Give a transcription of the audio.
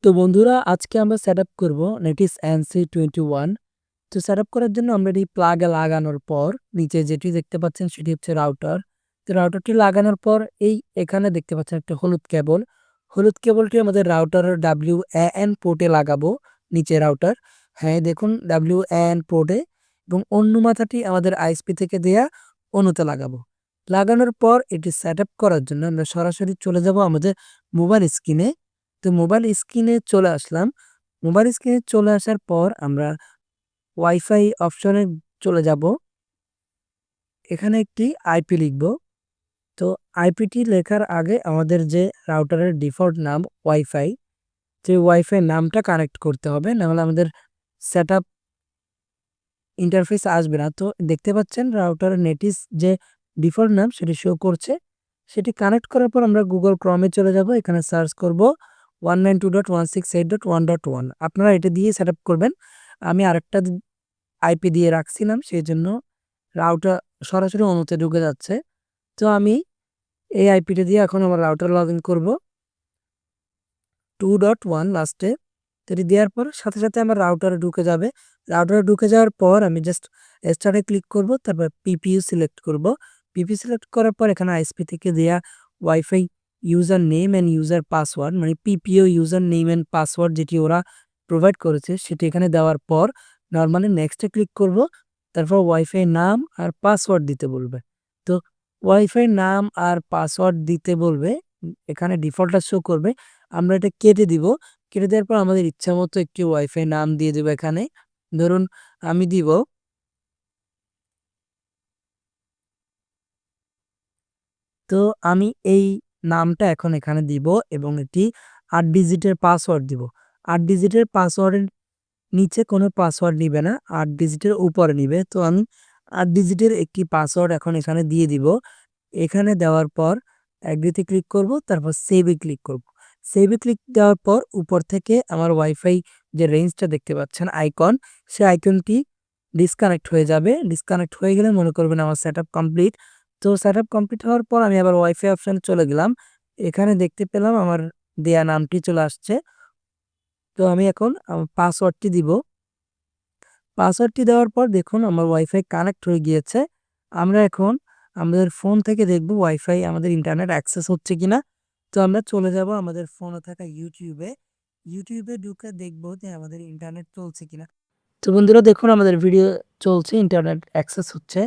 তো বন্ধুরা আজকে আমরা সেটআপ করব নেটিস NC21। তো সেটআপ করার জন্য আমরা এই প্লাগে লাগানোর পর নিচে যেটি দেখতে পাচ্ছেন সেটি হচ্ছে রাউটার। তো রাউটারটি লাগানোর পর এখানে দেখতে পাচ্ছেন একটা হলুদ কেবল। হলুদ কেবলটি আমাদের রাউটারের WAN পোর্টে লাগাবো, নিচে রাউটার। হ্যাঁ, দেখুন WAN পোর্টে, এবং অন্য মাথাটি আমাদের আইএসপি থেকে দেয়া অন্যতে লাগাবো। লাগানোর পর এটি সেটআপ করার জন্য আমরা সরাসরি চলে যাব আমাদের মোবাইল স্ক্রিনে। তো মোবাইল স্ক্রিনে চলে আসলাম। মোবাইল স্ক্রিনে চলে আসার পর আমরা ওয়াইফাই অপশনে চলে যাব। এখানে একটি আইপি লিখব। তো আইপিটি লেখার আগে আমাদের যে রাউটারের ডিফল্ট নাম ওয়াইফাই, যে ওয়াইফাই নামটা কানেক্ট করতে হবে, নাহলে আমাদের সেটআপ ইন্টারফেস আসবে না। তো দেখতে পাচ্ছেন রাউটারের নেটিস যে ডিফল্ট নাম সেটি শো করছে। সেটি কানেক্ট করার পর আমরা গুগল ক্রমে চলে যাব। এখানে সার্চ করব 192.168.1.1। আপনারা এটা দিয়ে সেটআপ করবেন। আমি আরেকটা আইপি দিয়ে রাখছিলাম, সেজন্য রাউটার সরাসরি অন্যতে ঢুকে যাচ্ছে। তো আমি এই আইপিটা দিয়ে এখন আমার রাউটার লগ ইন করবো 2.1 লাস্টে। তো এটি দেওয়ার পর সাথে সাথে আমার রাউটারে ঢুকে যাবে। রাউটারে ঢুকে যাওয়ার পর আমি জাস্ট স্টার্টে ক্লিক করব, তারপর পিপিইউ সিলেক্ট করব। পিপিইউ সিলেক্ট করার পর এখানে আইএসপি থেকে দেয়া wifi user name and user password, মানে পিপিইউ ইউজার নেম অ্যান্ড পাসওয়ার্ড যেটি ওরা প্রোভাইড করেছে সেটি এখানে দেওয়ার পর নর্মালি নেক্সটে ক্লিক করব। তারপর ওয়াইফাই নাম আর পাসওয়ার্ড দিতে বলবে। তো ওয়াইফাই নাম আর পাসওয়ার্ড দিতে বলবে, এখানে ডিফল্টটা শো করবে। আমরা এটা কেটে দিব। কেটে দেওয়ার পর আমাদের ইচ্ছা মতো একটি ওয়াইফাই নাম দিয়ে দেবো এখানে। ধরুন আমি দিব তো আমি এই নামটা এখন এখানে দিব, এবং এটি 8 ডিজিটের পাসওয়ার্ড দিব। 8 ডিজিটের পাসওয়ার্ডের নিচে কোনো পাসওয়ার্ড নিবে না, 8 ডিজিটের উপরে নিবে। তো আমি 8 ডিজিটের একটি পাসওয়ার্ড এখন এখানে দিয়ে দিব। এখানে দেওয়ার পর এগ্রিতে ক্লিক করব, তারপর সেভে ক্লিক করব। সেভে ক্লিক দেওয়ার পর উপর থেকে আমার ওয়াইফাই যে রেঞ্জটা দেখতে পাচ্ছেন আইকন, সেই আইকনটি ডিসকানেক্ট হয়ে যাবে। ডিসকানেক্ট হয়ে গেলে মনে করবেন আমার সেটআপ কমপ্লিট। তো সেটআপ কমপ্লিট হওয়ার পর আমি আবার ওয়াইফাই অপশানে চলে গেলাম। এখানে দেখতে পেলাম আমার দেয়া নামটি চলে আসছে। তো আমি এখন পাসওয়ার্ডটি দিব। পাসওয়ার্ডটি দেওয়ার পর দেখুন আমার ওয়াইফাই কানেক্ট হয়ে গিয়েছে। আমরা এখন আমাদের ফোন থেকে দেখব ওয়াইফাই আমাদের ইন্টারনেট অ্যাক্সেস হচ্ছে কিনা। তো আমরা চলে যাব আমাদের ফোনে থাকা ইউটিউবে। ইউটিউবে ঢুকে দেখব যে আমাদের ইন্টারনেট চলছে কিনা। তো বন্ধুরা দেখুন আমাদের ভিডিও চলছে, ইন্টারনেট অ্যাক্সেস হচ্ছে।